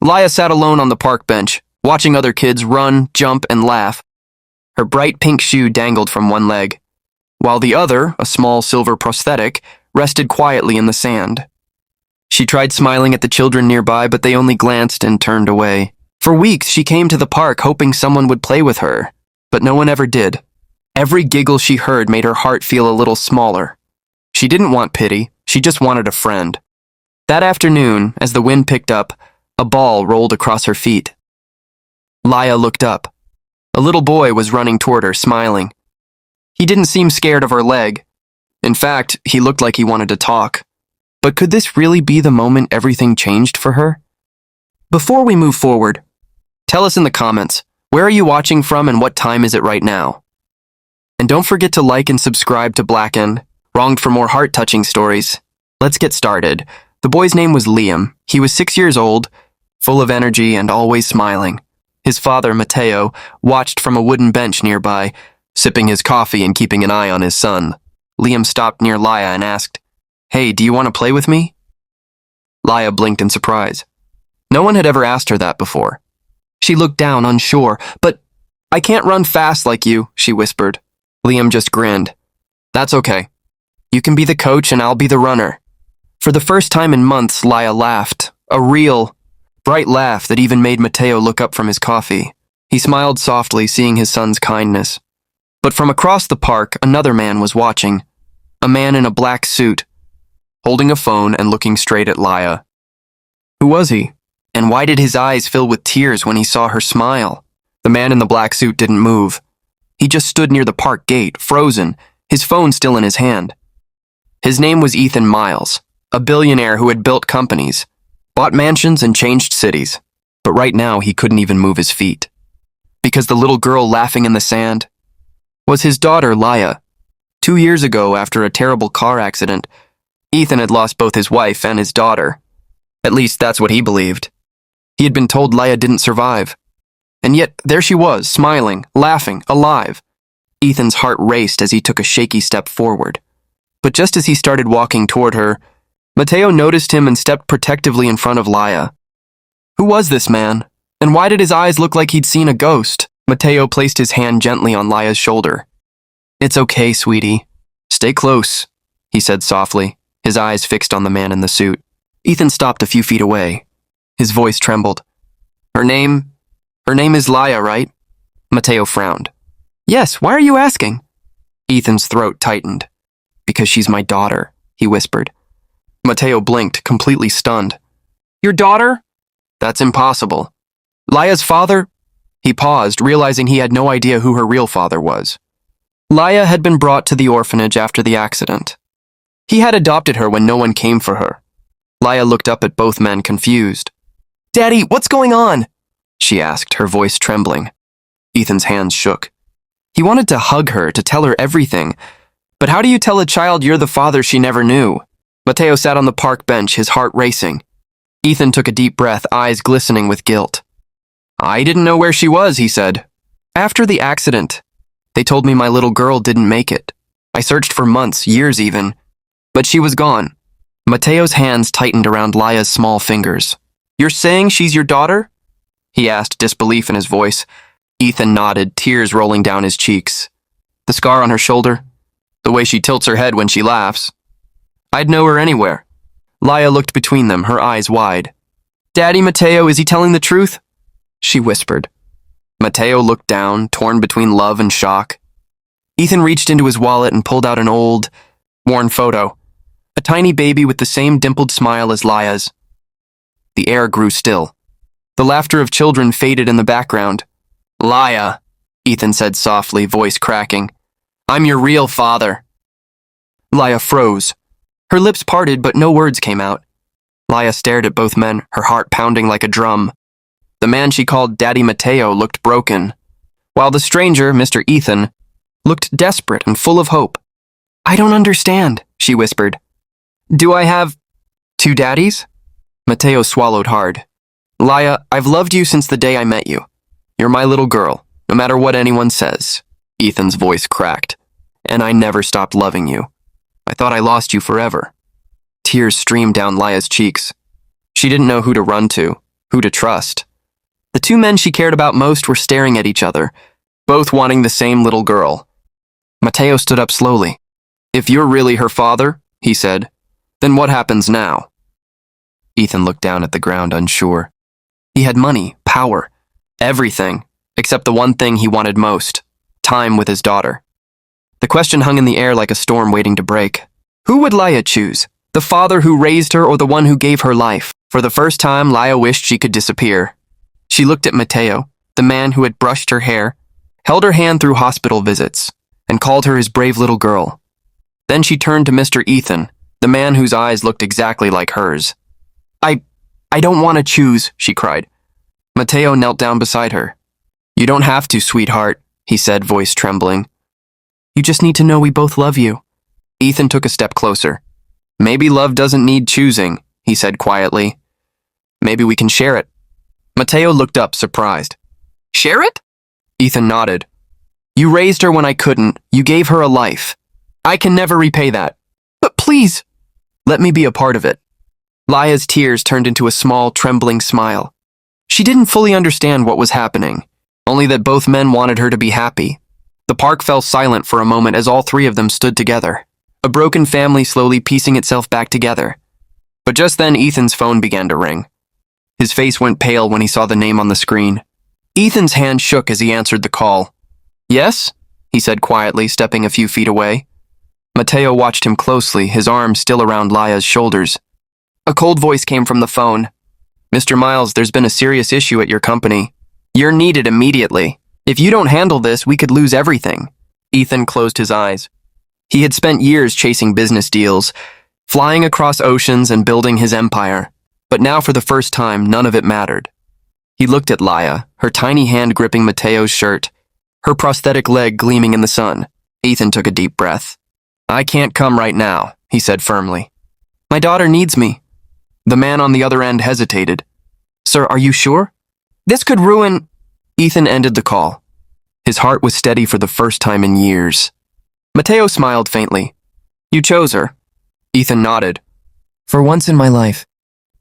Laya sat alone on the park bench, watching other kids run, jump, and laugh. Her bright pink shoe dangled from one leg, while the other, a small silver prosthetic, rested quietly in the sand. She tried smiling at the children nearby, but they only glanced and turned away. For weeks, she came to the park hoping someone would play with her, but no one ever did. Every giggle she heard made her heart feel a little smaller. She didn't want pity, she just wanted a friend. That afternoon, as the wind picked up, a ball rolled across her feet. Laya looked up. A little boy was running toward her, smiling. He didn't seem scared of her leg. In fact, he looked like he wanted to talk. But could this really be the moment everything changed for her? Before we move forward, tell us in the comments, where are you watching from and what time is it right now? And don't forget to like and subscribe to Blacken, wronged for more heart-touching stories. Let's get started. The boy's name was Liam. He was 6 years old, full of energy and always smiling. His father, Mateo, watched from a wooden bench nearby, sipping his coffee and keeping an eye on his son. Liam stopped near Laya and asked, "Hey, do you want to play with me?" Laya blinked in surprise. No one had ever asked her that before. She looked down, unsure. "But I can't run fast like you," she whispered. Liam just grinned. "That's okay. You can be the coach and I'll be the runner." For the first time in months, Laya laughed. A real, bright laugh that even made Mateo look up from his coffee. He smiled softly, seeing his son's kindness. But from across the park, another man was watching. A man in a black suit, holding a phone and looking straight at Laya. Who was he? And why did his eyes fill with tears when he saw her smile? The man in the black suit didn't move. He just stood near the park gate, frozen, his phone still in his hand. His name was Ethan Miles, a billionaire who had built companies, bought mansions and changed cities. But right now he couldn't even move his feet. Because the little girl laughing in the sand was his daughter, Laya. 2 years ago, after a terrible car accident, Ethan had lost both his wife and his daughter. At least that's what he believed. He had been told Laya didn't survive. And yet, there she was, smiling, laughing, alive. Ethan's heart raced as he took a shaky step forward. But just as he started walking toward her, Mateo noticed him and stepped protectively in front of Laya. Who was this man? And why did his eyes look like he'd seen a ghost? Mateo placed his hand gently on Laya's shoulder. "It's okay, sweetie. Stay close," he said softly, his eyes fixed on the man in the suit. Ethan stopped a few feet away. His voice trembled. Her name is Laya, right?" Mateo frowned. "Yes, why are you asking?" Ethan's throat tightened. "Because she's my daughter," he whispered. Mateo blinked, completely stunned. "Your daughter? That's impossible. Laya's father?" He paused, realizing he had no idea who her real father was. Laya had been brought to the orphanage after the accident. He had adopted her when no one came for her. Laya looked up at both men, confused. "Daddy, what's going on?" she asked, her voice trembling. Ethan's hands shook. He wanted to hug her, to tell her everything. But how do you tell a child you're the father she never knew? Mateo sat on the park bench, his heart racing. Ethan took a deep breath, eyes glistening with guilt. "I didn't know where she was," he said. "After the accident, they told me my little girl didn't make it. I searched for months, years even, but she was gone." Mateo's hands tightened around Laya's small fingers. "You're saying she's your daughter?" he asked, disbelief in his voice. Ethan nodded, tears rolling down his cheeks. "The scar on her shoulder? The way she tilts her head when she laughs? I'd know her anywhere." Laya looked between them, her eyes wide. "Daddy, Mateo, is he telling the truth?" she whispered. Mateo looked down, torn between love and shock. Ethan reached into his wallet and pulled out an old, worn photo. A tiny baby with the same dimpled smile as Laya's. The air grew still. The laughter of children faded in the background. "Laya," Ethan said softly, voice cracking. "I'm your real father." Laya froze. Her lips parted, but no words came out. Laya stared at both men, her heart pounding like a drum. The man she called Daddy Mateo looked broken, while the stranger, Mr. Ethan, looked desperate and full of hope. "I don't understand," she whispered. "Do I have 2 daddies?" Mateo swallowed hard. "Laya, I've loved you since the day I met you. You're my little girl, no matter what anyone says." Ethan's voice cracked. "And I never stopped loving you. I thought I lost you forever." Tears streamed down Laya's cheeks. She didn't know who to run to. who to trust. The two men she cared about most were staring at each other, both wanting the same little girl. Mateo stood up slowly. "If you're really her father," he said, "then what happens now?" Ethan looked down at the ground, unsure. He had money, power, everything, except the one thing he wanted most: time with his daughter. The question hung in the air like a storm waiting to break. Who would Laya choose? The father who raised her or the one who gave her life? For the first time, Laya wished she could disappear. She looked at Mateo, the man who had brushed her hair, held her hand through hospital visits, and called her his brave little girl. Then she turned to Mr. Ethan, the man whose eyes looked exactly like hers. I don't want to choose," she cried. Mateo knelt down beside her. "You don't have to, sweetheart," he said, voice trembling. "You just need to know we both love you." Ethan took a step closer. "Maybe love doesn't need choosing," he said quietly. "Maybe we can share it." Mateo looked up, surprised. "Share it?" Ethan nodded. "You raised her when I couldn't. You gave her a life. I can never repay that. But please, let me be a part of it." Laya's tears turned into a small, trembling smile. She didn't fully understand what was happening, only that both men wanted her to be happy. The park fell silent for a moment as all three of them stood together, a broken family slowly piecing itself back together. But just then Ethan's phone began to ring. His face went pale when he saw the name on the screen. Ethan's hand shook as he answered the call. "Yes?" he said quietly, stepping a few feet away. Mateo watched him closely, his arms still around Laya's shoulders. A cold voice came from the phone. "Mr. Miles, there's been a serious issue at your company. You're needed immediately. If you don't handle this, we could lose everything." Ethan closed his eyes. He had spent years chasing business deals, flying across oceans and building his empire. But now for the first time, none of it mattered. He looked at Laya, her tiny hand gripping Mateo's shirt, her prosthetic leg gleaming in the sun. Ethan took a deep breath. "I can't come right now," he said firmly. "My daughter needs me." The man on the other end hesitated. "Sir, are you sure? This could ruin—" Ethan ended the call. His heart was steady for the first time in years. Mateo smiled faintly. "You chose her." Ethan nodded. "For once in my life,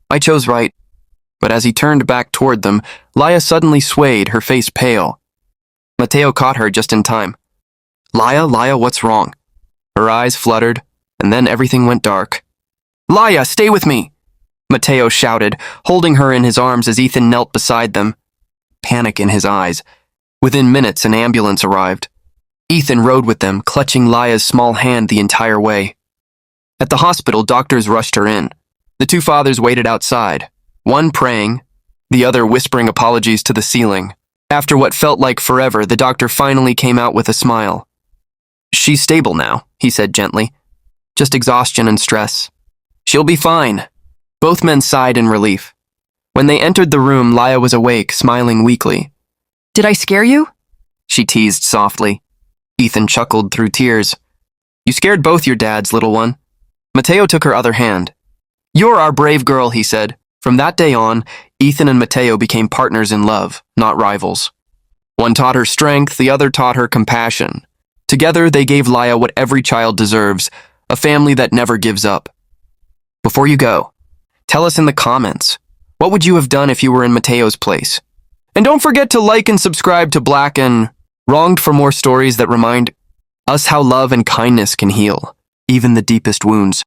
I chose right." But as he turned back toward them, Laya suddenly swayed, her face pale. Mateo caught her just in time. Laya, what's wrong?" Her eyes fluttered, and then everything went dark. "Laya, stay with me!" Mateo shouted, holding her in his arms as Ethan knelt beside them. Panic in his eyes. Within minutes, an ambulance arrived. Ethan rode with them, clutching Laya's small hand the entire way. At the hospital, doctors rushed her in. The two fathers waited outside, one praying, the other whispering apologies to the ceiling. After what felt like forever, the doctor finally came out with a smile. "She's stable now," he said gently. "Just exhaustion and stress. She'll be fine." Both men sighed in relief. When they entered the room, Laya was awake, smiling weakly. "Did I scare you?" she teased softly. Ethan chuckled through tears. "You scared both your dads, little one." Mateo took her other hand. "You're our brave girl," he said. From that day on, Ethan and Mateo became partners in love, not rivals. One taught her strength, the other taught her compassion. Together, they gave Laya what every child deserves, a family that never gives up. Before you go, tell us in the comments, what would you have done if you were in Mateo's place? And don't forget to like and subscribe to Black and Wronged for more stories that remind us how love and kindness can heal, even the deepest wounds.